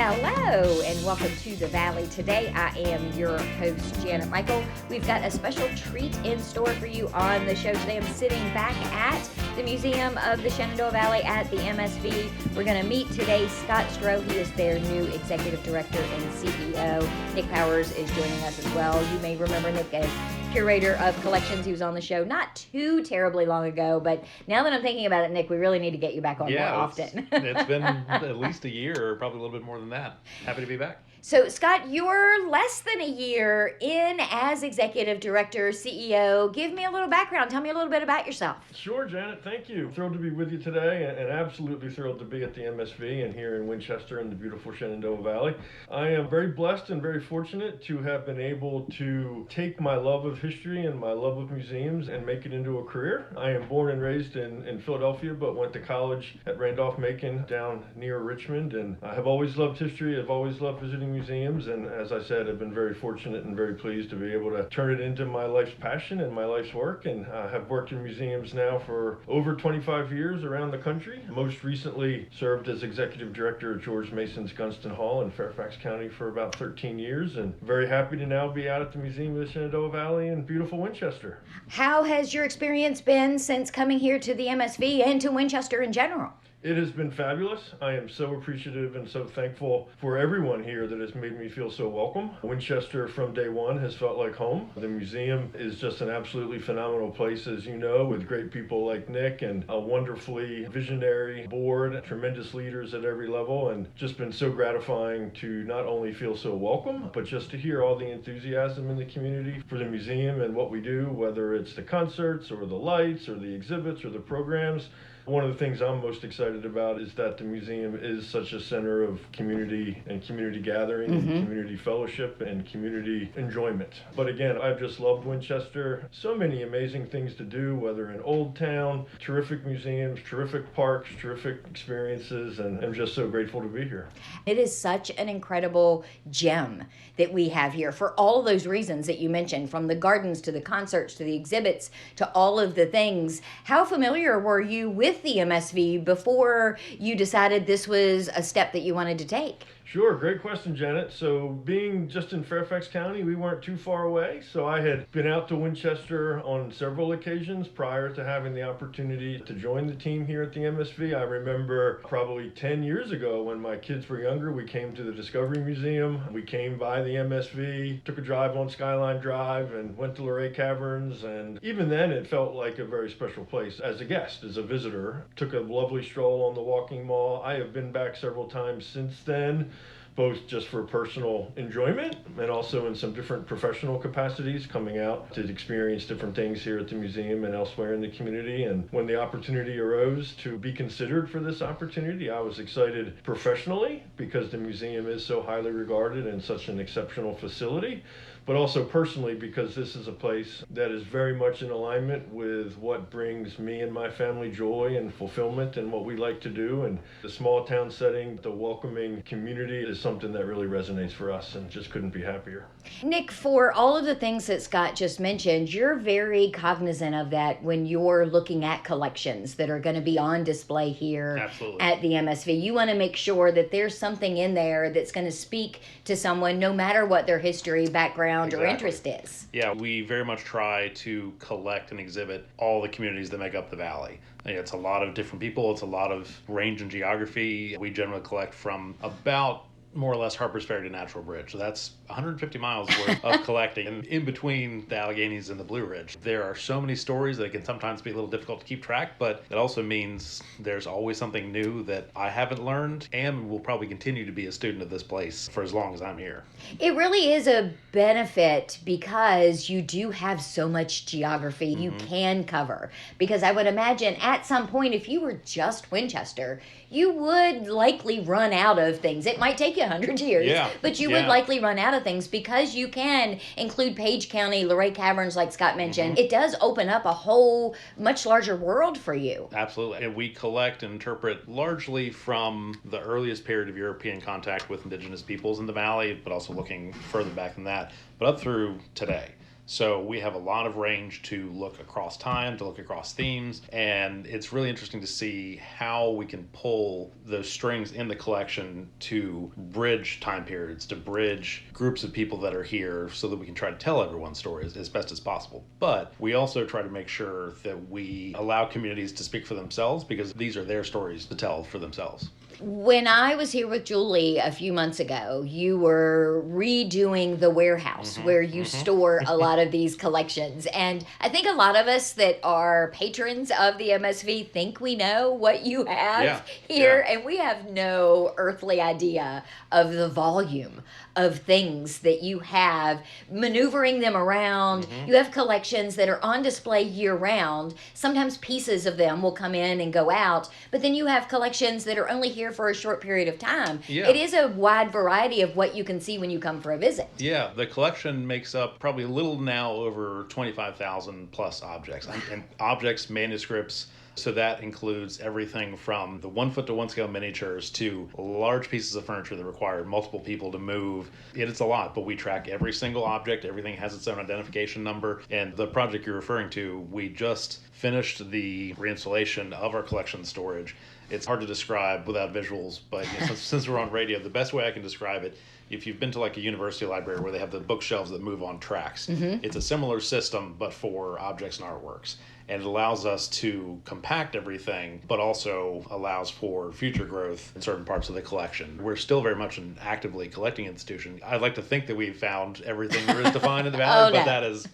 Hello and welcome to the Valley. Today I am your host, Janet Michael. We've got a special treat in store for you on the show today. I'm sitting back at the Museum of the Shenandoah Valley at the MSV. We're going to meet today Scott Stroh. He is their new Executive Director and CEO. Nick Powers is joining us as well. You may remember Nick as Curator of Collections. He was on the show not too terribly long ago, but now that I'm thinking about it, Nick, we really need to get you back on more often. It's been at least a year, or probably a little bit more than that. Happy to be back. So, Scott, you're less than a year in as Executive Director, CEO. Give me a little background. Tell me a little bit about yourself. Sure, Janet. Thank you. Thrilled to be with you today, and absolutely thrilled to be at the MSV and here in Winchester in the beautiful Shenandoah Valley. I am very blessed and very fortunate to have been able to take my love of history and my love of museums and make it into a career. I am born and raised in Philadelphia, but went to college at Randolph-Macon down near Richmond, and I have always loved history. I've always loved visiting museums, and as I said, I've been very fortunate and very pleased to be able to turn it into my life's passion and my life's work, and have worked in museums now for over 25 years around the country. Most recently served as Executive Director at George Mason's Gunston Hall in Fairfax County for about 13 years, and very happy to now be out at the Museum of the Shenandoah Valley in beautiful Winchester. How has your experience been since coming here to the MSV and to Winchester in general? It has been fabulous. I am so appreciative and so thankful for everyone here that has made me feel so welcome. Winchester from day one has felt like home. The museum is just an absolutely phenomenal place, as you know, with great people like Nick and a wonderfully visionary board, tremendous leaders at every level, and just been so gratifying to not only feel so welcome, but just to hear all the enthusiasm in the community for the museum and what we do, whether it's the concerts or the lights or the exhibits or the programs. One of the things I'm most excited about is that the museum is such a center of community and community gathering, and community fellowship and community enjoyment. But again, I've just loved Winchester. So many amazing things to do, whether in Old Town, terrific museums, terrific parks, terrific experiences, and I'm just so grateful to be here. It is such an incredible gem that we have here for all those reasons that you mentioned, from the gardens to the concerts to the exhibits to all of the things. How familiar were you with the MSV before you decided this was a step that you wanted to take? Sure, great question, Janet. So being just in Fairfax County, we weren't too far away. So I had been out to Winchester on several occasions prior to having the opportunity to join the team here at the MSV. I remember probably 10 years ago when my kids were younger, we came to the Discovery Museum. We came by the MSV, took a drive on Skyline Drive, and went to Luray Caverns. And even then, it felt like a very special place as a guest, as a visitor. Took a lovely stroll on the Walking Mall. I have been back several times since then, both just for personal enjoyment and also in some different professional capacities, coming out to experience different things here at the museum and elsewhere in the community. And when the opportunity arose to be considered for this opportunity, I was excited professionally because the museum is so highly regarded and such an exceptional facility, but also personally because this is a place that is very much in alignment with what brings me and my family joy and fulfillment and what we like to do. And the small town setting, the welcoming community is something that really resonates for us, and just couldn't be happier. Nick, for all of the things that Scott just mentioned, you're very cognizant of that when you're looking at collections that are going to be on display here Absolutely. At the MSV. You want to make sure that there's something in there that's going to speak to someone no matter what their history, background, or interest is. Yeah, we very much try to collect and exhibit all the communities that make up the valley. It's a lot of different people. It's a lot of range in geography. We generally collect from about more or less Harper's Ferry to Natural Bridge. So that's 150 miles worth of collecting. And in between the Alleghenies and the Blue Ridge, there are so many stories that it can sometimes be a little difficult to keep track, but it also means there's always something new that I haven't learned and will probably continue to be a student of this place for as long as I'm here. It really is a benefit because you do have so much geography you can cover. Because I would imagine at some point, if you were just Winchester, you would likely run out of things. It might take you 100 years, but you would likely run out of things because you can include Page County, Luray Caverns, like Scott mentioned. It does open up a whole much larger world for you. Absolutely. And we collect and interpret largely from the earliest period of European contact with indigenous peoples in the valley, but also looking further back than that, but up through today. So we have a lot of range to look across time, to look across themes, and it's really interesting to see how we can pull those strings in the collection to bridge time periods, to bridge groups of people that are here so that we can try to tell everyone's stories as best as possible. But we also try to make sure that we allow communities to speak for themselves because these are their stories to tell for themselves. When I was here with Julie a few months ago, you were redoing the warehouse where you store a lot of these collections. And I think a lot of us that are patrons of the MSV think we know what you have here, and we have no earthly idea of the volume of things that you have, maneuvering them around. You have collections that are on display year round. Sometimes pieces of them will come in and go out, but then you have collections that are only here for a short period of time. It is a wide variety of what you can see when you come for a visit. Yeah, the collection makes up probably a little now over 25,000 plus objects. And objects, manuscripts. So that includes everything from the 1 foot to 1 scale miniatures to large pieces of furniture that require multiple people to move. It's a lot, but we track every single object. Everything has its own identification number. And the project you're referring to, we just finished the reinstallation of our collection storage. It's hard to describe without visuals, but since we're on radio, the best way I can describe it, if you've been to like a university library where they have the bookshelves that move on tracks, it's a similar system, but for objects and artworks. And it allows us to compact everything, but also allows for future growth in certain parts of the collection. We're still very much an actively collecting institution. I'd like to think that we've found everything there is to find in the Valley, but that is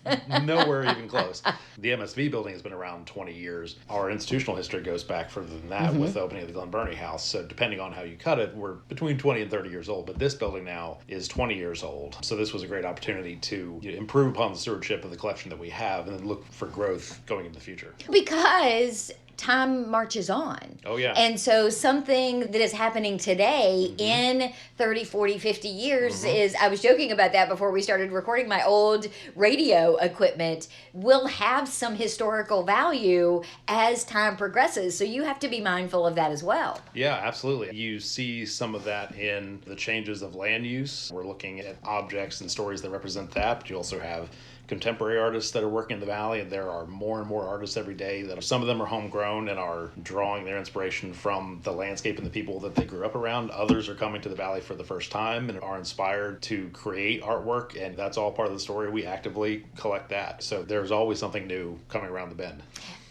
nowhere even close. The MSV building has been around 20 years. Our institutional history goes back further than that with the opening of the Glen Burnie House. So depending on how you cut it, we're between 20 and 30 years old. But this building now is 20 years old. So this was a great opportunity to improve upon the stewardship of the collection that we have and then look for growth going into the future. Because time marches on. Oh, yeah. And so something that is happening today in 30, 40, 50 years is, I was joking about that before we started recording, my old radio equipment will have some historical value as time progresses. So you have to be mindful of that as well. Yeah, absolutely. You see some of that in the changes of land use. We're looking at objects and stories that represent that, but you also have contemporary artists that are working in the Valley, and there are more and more artists every day that some of them are homegrown and are drawing their inspiration from the landscape and the people that they grew up around. Others are coming to the Valley for the first time and are inspired to create artwork, and that's all part of the story. We actively collect that. So there's always something new coming around the bend.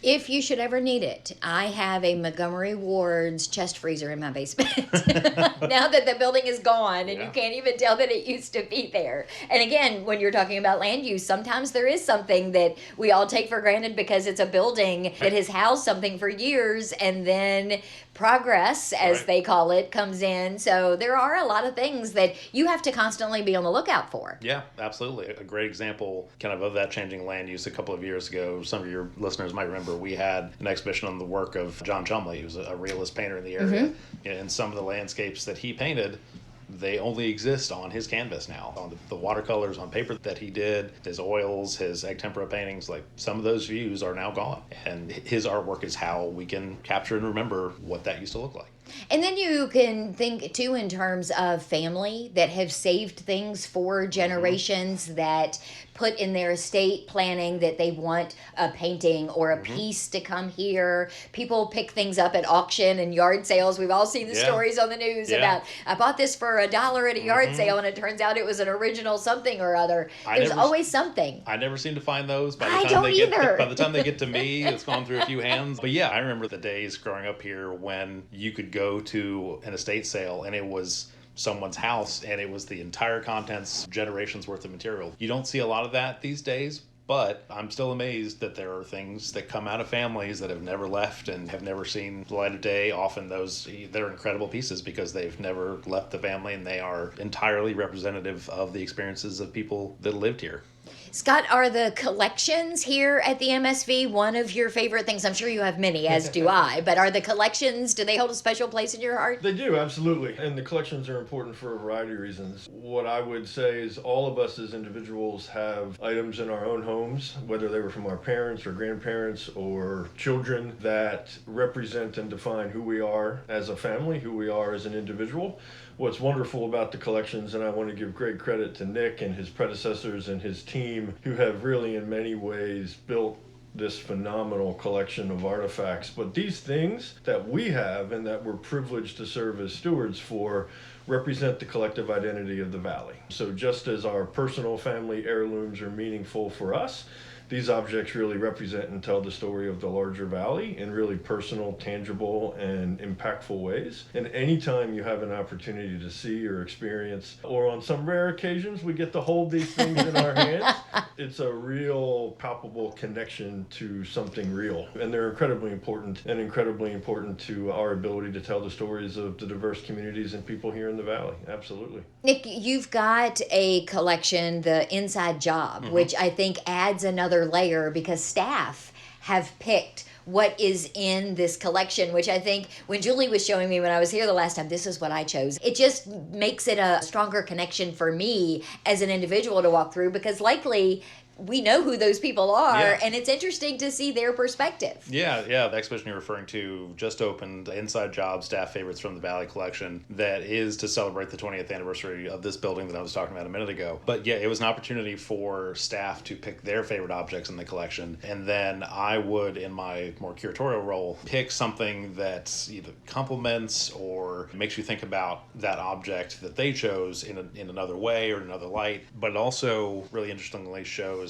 If you should ever need it, I have a Montgomery Ward's chest freezer in my basement. Now that the building is gone and you can't even tell that it used to be there. And again, when you're talking about land use, sometimes there is something that we all take for granted because it's a building that has housed something for years, and then progress, as they call it, comes in. So there are a lot of things that you have to constantly be on the lookout for. Yeah, absolutely. A great example kind of that changing land use a couple of years ago. Some of your listeners might remember we had an exhibition on the work of John Chumley, who's a realist painter in the area. And some of the landscapes that he painted, they only exist on his canvas now, on the watercolors on paper that he did, his oils, his egg tempera paintings. Like, some of those views are now gone, and his artwork is how we can capture and remember what that used to look like. And then you can think too in terms of family that have saved things for generations, that put in their estate planning that they want a painting or a piece to come here. People pick things up at auction and yard sales. We've all seen the stories on the news about, I bought this for $1 at a yard sale, and it turns out it was an original something or other. There's always something. I never seem to find those. By the time they get to me, it's gone through a few hands. But yeah, I remember the days growing up here when you could go to an estate sale and it was someone's house and it was the entire contents, generations worth of material. You don't see a lot of that these days, but I'm still amazed that there are things that come out of families that have never left and have never seen the light of day. Often they're incredible pieces because they've never left the family, and they are entirely representative of the experiences of people that lived here. Scott, are the collections here at the MSV one of your favorite things? I'm sure you have many, as do I, but are the collections, do they hold a special place in your heart? They do, absolutely. And the collections are important for a variety of reasons. What I would say is all of us as individuals have items in our own homes, whether they were from our parents or grandparents or children, that represent and define who we are as a family, who we are as an individual. What's wonderful about the collections, and I want to give great credit to Nick and his predecessors and his team, team who have really in many ways built this phenomenal collection of artifacts. But these things that we have and that we're privileged to serve as stewards for represent the collective identity of the Valley. So just as our personal family heirlooms are meaningful for us, these objects really represent and tell the story of the larger Valley in really personal, tangible, and impactful ways. And anytime you have an opportunity to see or experience, or on some rare occasions we get to hold these things in our hands, it's a real palpable connection to something real. And they're incredibly important to our ability to tell the stories of the diverse communities and people here in the Valley. Absolutely. Nick, you've got a collection, the Inside Job, which I think adds another layer because staff have picked what is in this collection, which I think when Julie was showing me when I was here the last time, this is what I chose. It just makes it a stronger connection for me as an individual to walk through because likely we know who those people are, and it's interesting to see their perspective. Yeah. The exhibition you're referring to just opened, Inside Job, Staff Favorites from the Valley collection, that is to celebrate the 20th anniversary of this building that I was talking about a minute ago. But yeah, it was an opportunity for staff to pick their favorite objects in the collection, and then I would, in my more curatorial role, pick something that either complements or makes you think about that object that they chose in another way or another light, but it also really interestingly shows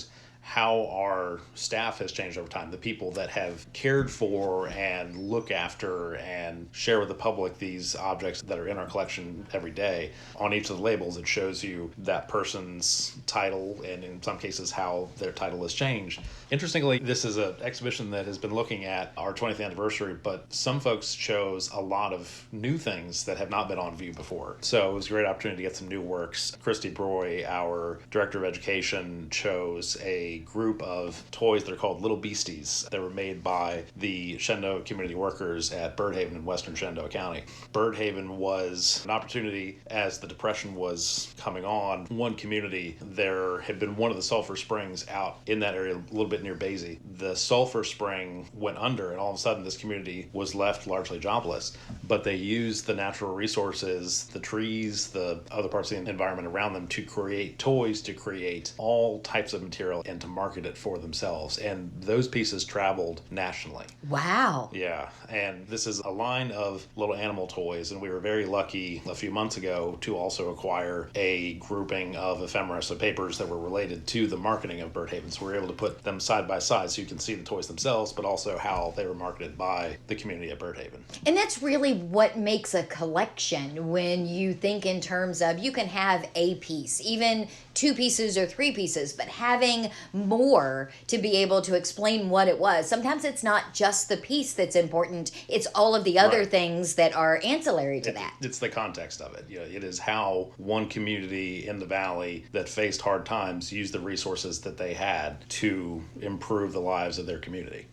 how our staff has changed over time. The people that have cared for and look after and share with the public these objects that are in our collection every day. On each of the labels, it shows you that person's title and in some cases how their title has changed. Interestingly, this is an exhibition that has been looking at our 20th anniversary, but some folks chose a lot of new things that have not been on view before. So it was a great opportunity to get some new works. Christy Broy, our Director of Education, chose a group of toys that are called Little Beasties that were made by the Shenandoah community workers at Birdhaven in western Shenandoah County. Birdhaven was an opportunity as the Depression was coming on. One community, there had been one of the sulfur springs out in that area a little bit near Boise. The sulfur spring went under and all of a sudden this community was left largely jobless. But they used the natural resources, the trees, the other parts of the environment around them to create toys, to create all types of material and to market it for themselves. And those pieces traveled nationally. Wow. Yeah. And this is a line of little animal toys. And we were very lucky a few months ago to also acquire a grouping of ephemera, so papers that were related to the marketing of Birdhaven. So we were able to put them side by side so you can see the toys themselves, but also how they were marketed by the community at Birdhaven. And that's really what makes a collection when you think in terms of you can have a piece, even 2 pieces or 3 pieces, but having more to be able to explain what it was. Sometimes it's not just the piece that's important, it's all of the other things that are ancillary to that. It's the context of it. You know, it is how one community in the Valley that faced hard times used the resources that they had to improve the lives of their community.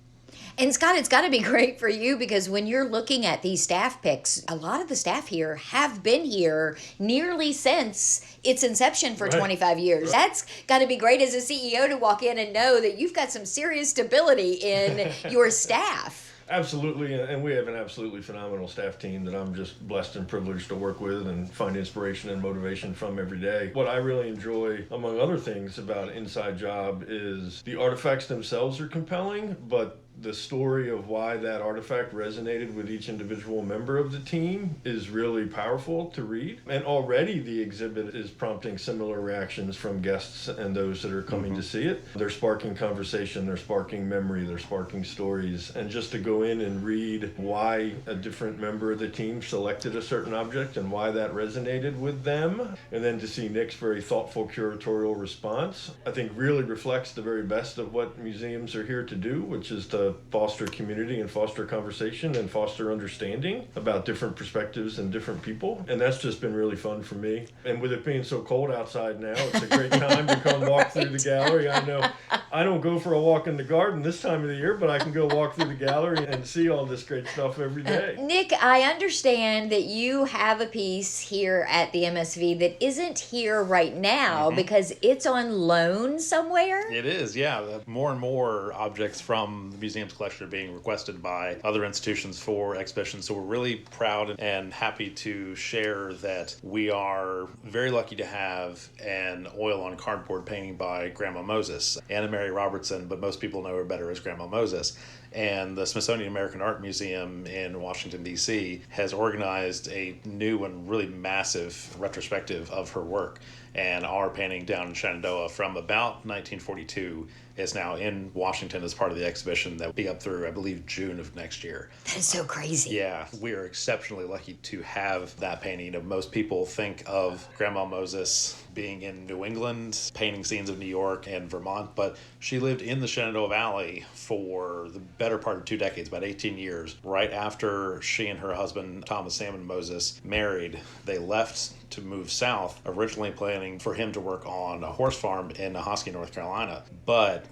And Scott, it's got to be great for you because when you're looking at these staff picks, a lot of the staff here have been here nearly since its inception for 25 years. That's got to be great as a CEO to walk in and know that you've got some serious stability in your staff. Absolutely, and we have an absolutely phenomenal staff team that I'm just blessed and privileged to work with and find inspiration and motivation from every day. What I really enjoy, among other things, about Inside Job is the artifacts themselves are compelling, but the story of why that artifact resonated with each individual member of the team is really powerful to read. And already the exhibit is prompting similar reactions from guests and those that are coming to see it. They're sparking conversation, they're sparking memory, they're sparking stories. And just to go in and read why a different member of the team selected a certain object and why that resonated with them, and then to see Nick's very thoughtful curatorial response, I think really reflects the very best of what museums are here to do, which is to foster community and foster conversation and foster understanding about different perspectives and different people. And that's just been really fun for me. And with it being so cold outside now, it's a great time to come walk through the gallery. I know I don't go for a walk in the garden this time of the year, but I can go walk through the gallery and see all this great stuff every day. Nick, I understand that you have a piece here at the MSV that isn't here right now because it's on loan somewhere. It is, yeah. More and more objects from the museum's collection are being requested by other institutions for exhibitions. So we're really proud and happy to share that we are very lucky to have an oil on cardboard painting by Grandma Moses, Anna Mary Robertson, but most people know her better as Grandma Moses. And the Smithsonian American Art Museum in Washington, D.C. has organized a new and really massive retrospective of her work. And our painting down in Shenandoah from about 1942 is now in Washington as part of the exhibition that will be up through, I believe, June of next year. That is so crazy. Yeah, we are exceptionally lucky to have that painting. You know, most people think of Grandma Moses being in New England, painting scenes of New York and Vermont, but she lived in the Shenandoah Valley for the better part of 2 decades, about 18 years. Right after she and her husband, Thomas Salmon Moses, married, they left to move south, originally planning for him to work on a horse farm in Ahoskie, North Carolina. But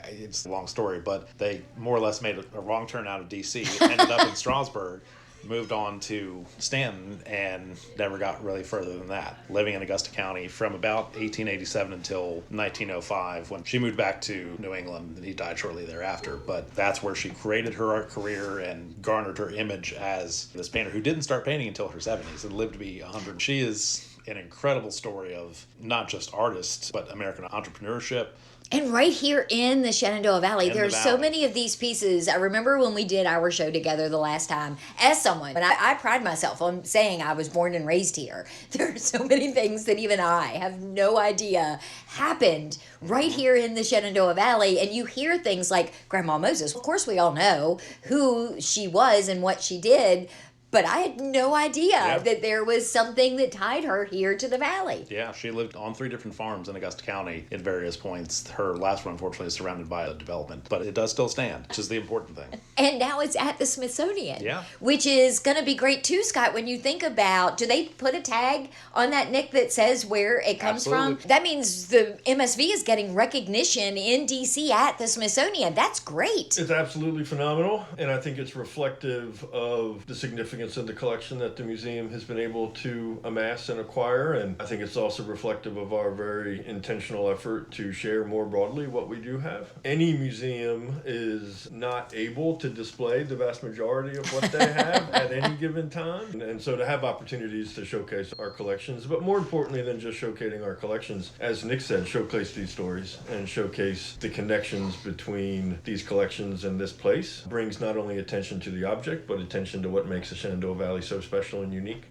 it's a long story, but they more or less made a wrong turn out of D.C., ended up in Strasburg, moved on to Stanton, and never got really further than that, living in Augusta County from about 1887 until 1905, when she moved back to New England, and he died shortly thereafter. But that's where she created her art career and garnered her image as this painter who didn't start painting until her 70s and lived to be 100. She is an incredible story of not just artists, but American entrepreneurship. And right here in the Shenandoah Valley, there's so many of these pieces. I remember when we did our show together the last time, as someone, and I pride myself on saying I was born and raised here. There are so many things that even I have no idea happened right here in the Shenandoah Valley. And you hear things like Grandma Moses. Of course, we all know who she was and what she did, but I had no idea that there was something that tied her here to the valley. Yeah, she lived on 3 different farms in Augusta County at various points. Her last one, unfortunately, is surrounded by a development, but it does still stand, which is the important thing. And now it's at the Smithsonian, yeah, which is going to be great too, Scott, when you think about, do they put a tag on that, Nick, that says where it comes Absolutely. from? That means the MSV is getting recognition in D.C. at the Smithsonian. That's great. It's absolutely phenomenal, and I think it's reflective of the significance of the collection that the museum has been able to amass and acquire, and I think it's also reflective of our very intentional effort to share more broadly what we do have. Any museum is not able to display the vast majority of what they have at any given time, and so to have opportunities to showcase our collections, but more importantly than just showcasing our collections, as Nick said, showcase these stories and showcase the connections between these collections and this place brings not only attention to the object, but attention to what makes the Shenandoah Valley so special and unique.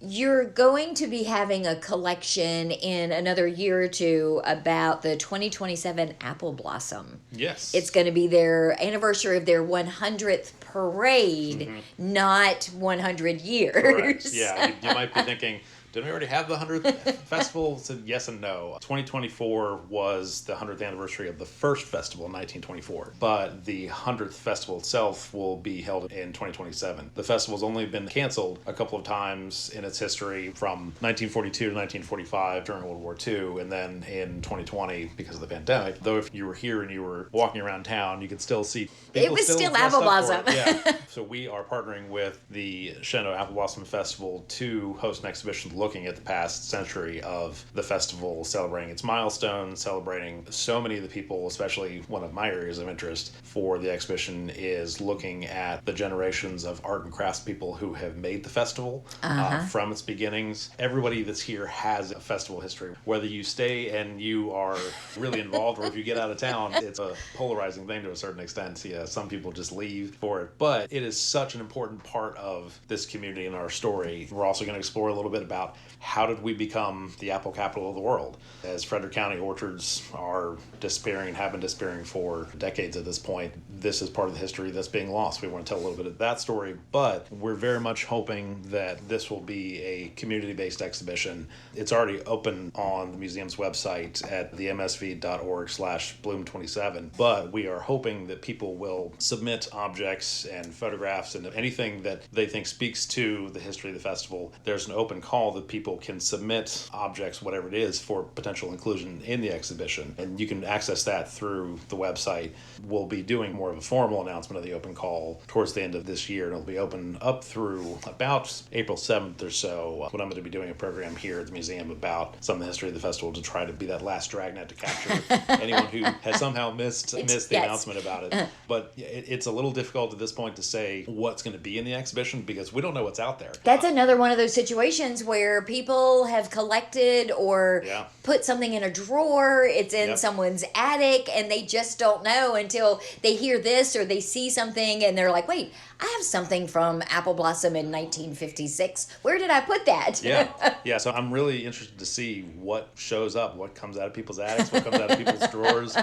You're going to be having a collection in another year or two about the 2027 Apple Blossom. Yes. It's going to be their anniversary of their 100th parade, not 100 years. Correct. Yeah, you might be thinking, didn't we already have the 100th festival? So yes and no. 2024 was the 100th anniversary of the first festival in 1924, but the 100th festival itself will be held in 2027. The festival's only been canceled a couple of times in its history, from 1942 to 1945 during World War II, and then in 2020 because of the pandemic. Though if you were here and you were walking around town, you could still see people it was still dressed Apple up for Blossom. it. Yeah. So we are partnering with the Shenandoah Apple Blossom Festival to host an exhibition looking at the past century of the festival, celebrating its milestones, celebrating so many of the people, especially one of my areas of interest for the exhibition is looking at the generations of art and crafts people who have made the festival from its beginnings. Everybody that's here has a festival history. Whether you stay and you are really involved or if you get out of town, it's a polarizing thing to a certain extent. Yeah, some people just leave for it. But it is such an important part of this community and our story. We're also going to explore a little bit about how did we become the apple capital of the world? As Frederick County orchards are disappearing and have been disappearing for decades at this point, this is part of the history that's being lost. We want to tell a little bit of that story, but we're very much hoping that this will be a community-based exhibition. It's already open on the museum's website at the msv.org/bloom27, but we are hoping that people will submit objects and photographs and anything that they think speaks to the history of the festival. There's an open call the people can submit objects, whatever it is, for potential inclusion in the exhibition. And you can access that through the website. We'll be doing more of a formal announcement of the open call towards the end of this year, and it'll be open up through about April 7th or so, when I'm going to be doing a program here at the museum about some of the history of the festival to try to be that last dragnet to capture anyone who has somehow missed the announcement about it. But it's a little difficult at this point to say what's going to be in the exhibition because we don't know what's out there. That's another one of those situations where people have collected or put something in a drawer, it's in someone's attic, and they just don't know until they hear this or they see something and they're like, wait, I have something from Apple Blossom in 1956. Where did I put that? Yeah. So I'm really interested to see what shows up, what comes out of people's attics, what comes out of people's drawers.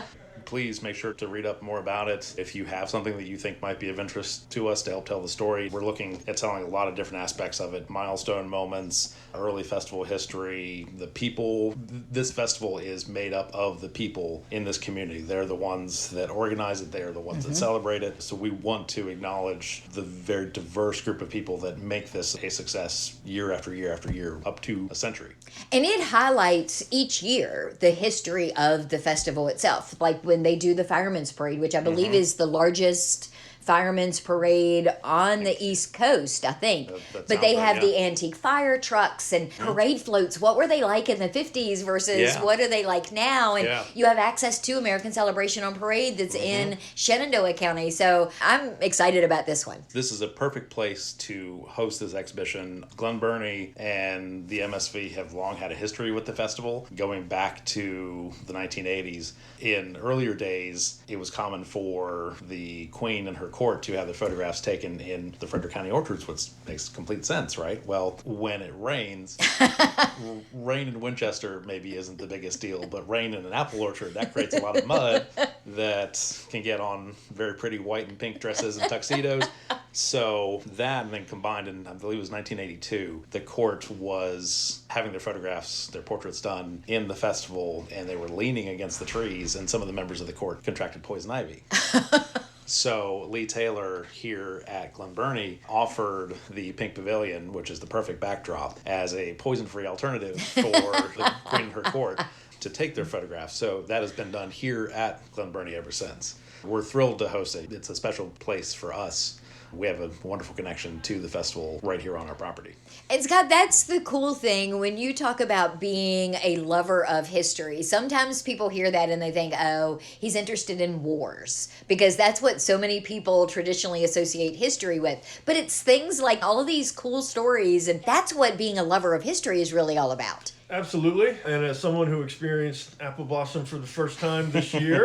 Please make sure to read up more about it. If you have something that you think might be of interest to us to help tell the story, we're looking at telling a lot of different aspects of it. Milestone moments, early festival history, the people. This festival is made up of the people in this community. They're the ones that organize it. They're the ones that celebrate it. So we want to acknowledge the very diverse group of people that make this a success year after year after year, up to a century. And it highlights each year the history of the festival itself. Like when they do the Firemen's Parade, which I believe is the largest firemen's parade on the East Coast, I think. But they have the antique fire trucks and parade floats. What were they like in the 50s versus what are they like now? And you have access to American Celebration on Parade that's in Shenandoah County. So I'm excited about this one. This is a perfect place to host this exhibition. Glen Burnie and the MSV have long had a history with the festival, going back to the 1980s. In earlier days, it was common for the Queen and her court to have their photographs taken in the Frederick County orchards, which makes complete sense, right? Well, when it rains, rain in Winchester maybe isn't the biggest deal, but rain in an apple orchard, that creates a lot of mud that can get on very pretty white and pink dresses and tuxedos. So that, and then combined in, I believe it was 1982, the court was having their photographs, their portraits done in the festival, and they were leaning against the trees, and some of the members of the court contracted poison ivy. So Lee Taylor here at Glen Burnie offered the Pink Pavilion, which is the perfect backdrop, as a poison-free alternative for the Queen and her court to take their photographs. So that has been done here at Glen Burnie ever since. We're thrilled to host it. It's a special place for us. We have a wonderful connection to the festival right here on our property. And Scott, that's the cool thing when you talk about being a lover of history. Sometimes people hear that and they think, oh, he's interested in wars, because that's what so many people traditionally associate history with. But it's things like all of these cool stories, and that's what being a lover of history is really all about. Absolutely. And as someone who experienced Apple Blossom for the first time this year,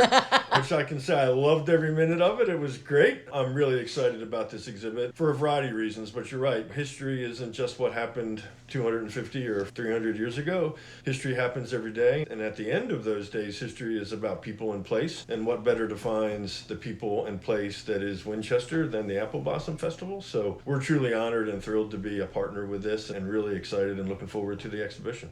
which I can say I loved every minute of it, it was great. I'm really excited about this exhibit for a variety of reasons, but you're right. History isn't just what happened 250 or 300 years ago. History happens every day. And at the end of those days, history is about people and place. And what better defines the people and place that is Winchester than the Apple Blossom Festival? So we're truly honored and thrilled to be a partner with this and really excited and looking forward to the exhibition.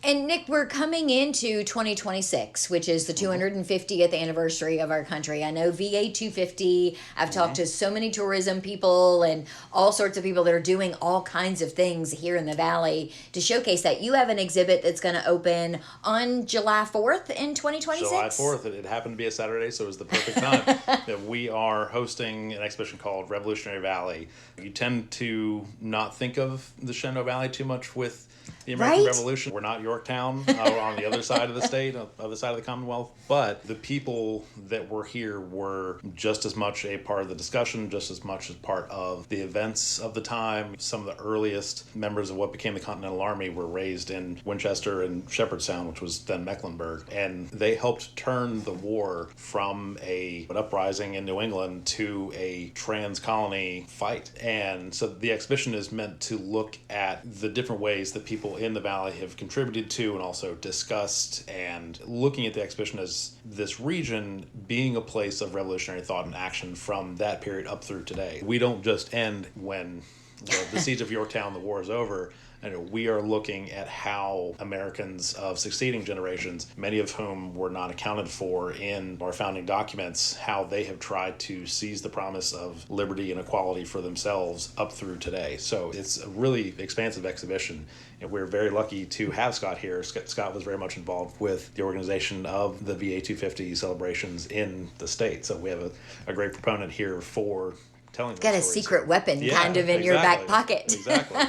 And Nick, we're coming into 2026, which is the 250th anniversary of our country. I know VA 250. I've talked to so many tourism people and all sorts of people that are doing all kinds of things here in the Valley to showcase that. You have an exhibit that's going to open on July 4th in 2026? July 4th. It happened to be a Saturday, so it was the perfect time. That we are hosting an exhibition called Revolutionary Valley. You tend to not think of the Shenandoah Valley too much with the American Revolution. We're not Yorktown on the other side of the state, on the other side of the Commonwealth, but the people that were here were just as much a part of the discussion, just as much as part of the events of the time. Some of the earliest members of what became the Continental Army were raised in Winchester and Shepherdstown, which was then Mecklenburg, and they helped turn the war from an uprising in New England to a trans-colony fight. And so the exhibition is meant to look at the different ways that people in the Valley have contributed to and also discussed, and looking at the exhibition as this region being a place of revolutionary thought and action from that period up through today. We don't just end when the siege of Yorktown, the war is over. And we are looking at how Americans of succeeding generations, many of whom were not accounted for in our founding documents, how they have tried to seize the promise of liberty and equality for themselves up through today. So it's a really expansive exhibition. And we're very lucky to have Scott here. Scott was very much involved with the organization of the VA 250 celebrations in the state. So we have a great proponent here for telling got a secret weapon kind of in your back pocket. Exactly.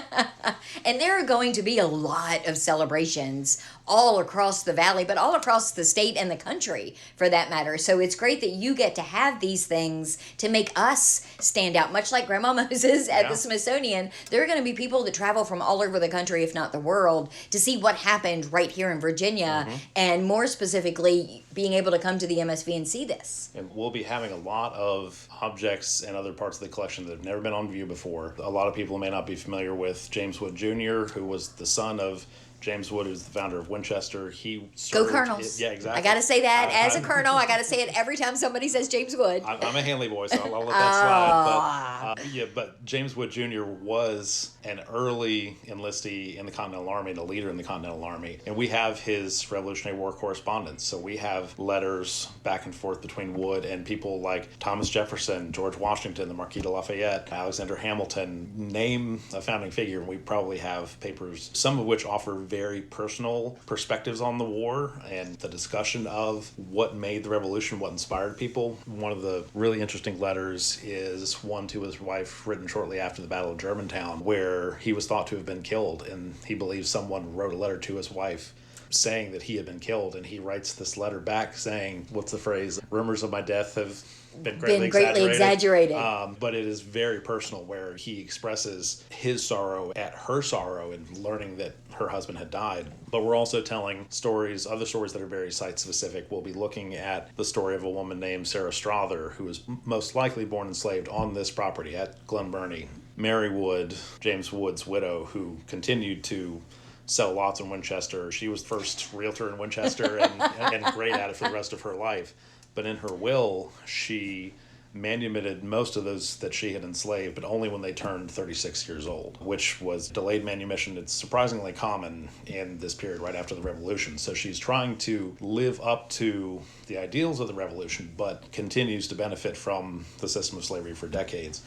And there are going to be a lot of celebrations all across the valley, but all across the state and the country for that matter. So it's great that you get to have these things to make us stand out, much like Grandma Moses at the Smithsonian. There are going to be people that travel from all over the country, if not the world, to see what happened right here in Virginia, and more specifically, being able to come to the MSV and see this. And we'll be having a lot of objects and other parts of the collection that have never been on view before. A lot of people may not be familiar with James Wood Jr., who was the son of James Wood, who's the founder of Winchester. He served, Go Colonels. Yeah, exactly. I got to say that as a colonel. I got to say it every time somebody says James Wood. I'm a Hanley boy, so I'll let that slide. But James Wood Jr. was an early enlistee in the Continental Army and a leader in the Continental Army. And we have his Revolutionary War correspondence. So we have letters back and forth between Wood and people like Thomas Jefferson, George Washington, the Marquis de Lafayette, Alexander Hamilton. Name a founding figure, and we probably have papers, some of which offer very personal perspectives on the war and the discussion of what made the revolution, what inspired people. One of the really interesting letters is one to his wife written shortly after the Battle of Germantown, where he was thought to have been killed, and he believes someone wrote a letter to his wife saying that he had been killed, and he writes this letter back saying, what's the phrase? Rumors of my death have been greatly exaggerated. But it is very personal, where he expresses his sorrow at her sorrow in learning that her husband had died. But we're also telling stories, other stories that are very site-specific. We'll be looking at the story of a woman named Sarah Strother, who was most likely born enslaved on this property at Glen Burnie. Mary Wood, James Wood's widow, who continued to sell lots in Winchester. She was the first realtor in Winchester and great at it for the rest of her life. But in her will, she manumitted most of those that she had enslaved, but only when they turned 36 years old, which was delayed manumission. It's surprisingly common in this period right after the Revolution. So she's trying to live up to the ideals of the Revolution, but continues to benefit from the system of slavery for decades.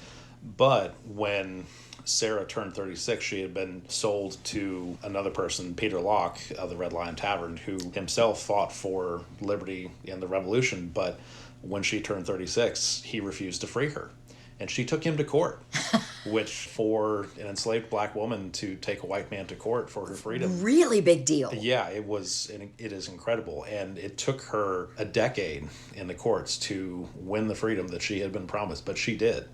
But when Sarah turned 36, she had been sold to another person, Peter Locke of the Red Lion Tavern, who himself fought for liberty in the Revolution, but when she turned 36, he refused to free her. And she took him to court, which for an enslaved black woman to take a white man to court for her freedom. Really big deal. Yeah, it is incredible. And it took her a decade in the courts to win the freedom that she had been promised, but she did.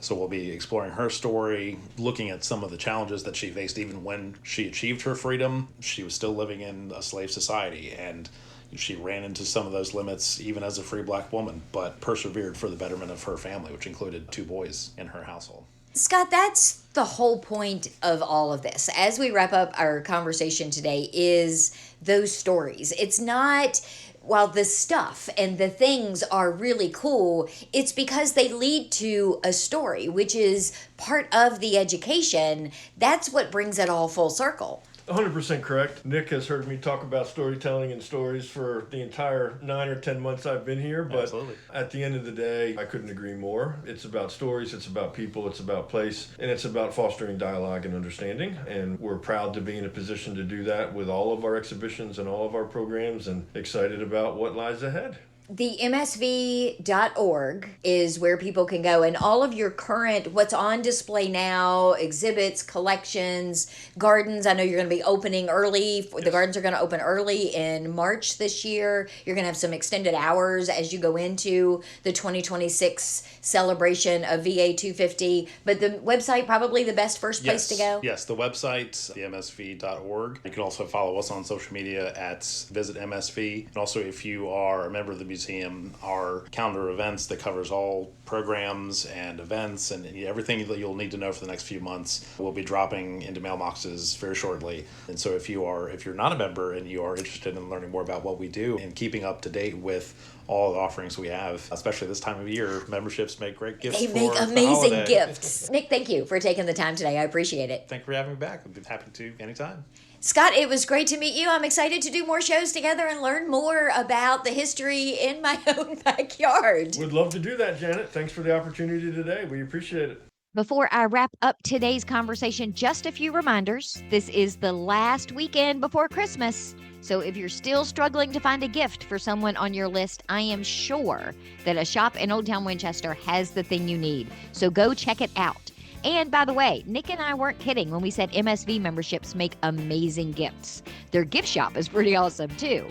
So we'll be exploring her story, looking at some of the challenges that she faced even when she achieved her freedom. She was still living in a slave society, and she ran into some of those limits even as a free black woman, but persevered for the betterment of her family, which included 2 boys in her household. Scott, that's the whole point of all of this. As we wrap up our conversation today, is those stories. It's not, while the stuff and the things are really cool, it's because they lead to a story, which is part of the education. That's what brings it all full circle. 100% correct. Nick has heard me talk about storytelling and stories for the entire 9 or 10 months I've been here, but Absolutely. At the end of the day, I couldn't agree more. It's about stories, it's about people, it's about place, and it's about fostering dialogue and understanding. And we're proud to be in a position to do that with all of our exhibitions and all of our programs, and excited about what lies ahead. The MSV.org is where people can go, and all of your current, what's on display now, exhibits, collections, gardens. I know you're going to be opening early. The gardens are going to open early in March this year. You're going to have some extended hours as you go into the 2026 celebration of VA 250. But the website, probably the best first place to go? Yes, the website, themsv.org. You can also follow us on social media at Visit MSV. And also, if you are a member of the museum our calendar of events that covers all programs and events and everything that you'll need to know for the next few months will be dropping into mailboxes very shortly. And so if you're not a member and you are interested in learning more about what we do and keeping up to date with all the offerings we have, especially this time of year, memberships make great gifts. They make amazing gifts. Nick, thank you for taking the time today. I appreciate it. Thank you for having me back. I'd be happy to anytime. Scott, it was great to meet you. I'm excited to do more shows together and learn more about the history in my own backyard. Would love to do that, Janet. Thanks for the opportunity today. We appreciate it. Before I wrap up today's conversation, just a few reminders. This is the last weekend before Christmas. So if you're still struggling to find a gift for someone on your list, I am sure that a shop in Old Town Winchester has the thing you need. So go check it out. And by the way, Nick and I weren't kidding when we said MSV memberships make amazing gifts. Their gift shop is pretty awesome too.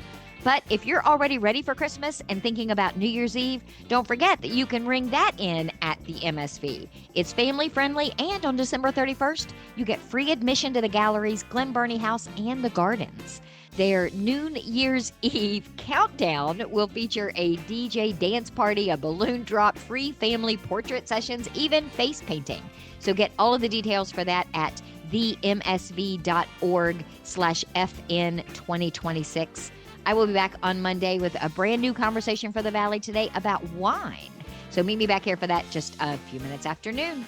But if you're already ready for Christmas and thinking about New Year's Eve, don't forget that you can ring that in at the MSV. It's family friendly, and on December 31st, you get free admission to the galleries, Glen Burnie House, and the gardens. Their New Year's Eve countdown will feature a DJ dance party, a balloon drop, free family portrait sessions, even face painting. So get all of the details for that at themsv.org/FN2026. I will be back on Monday with a brand new conversation for the Valley today about wine. So meet me back here for that just a few minutes after noon.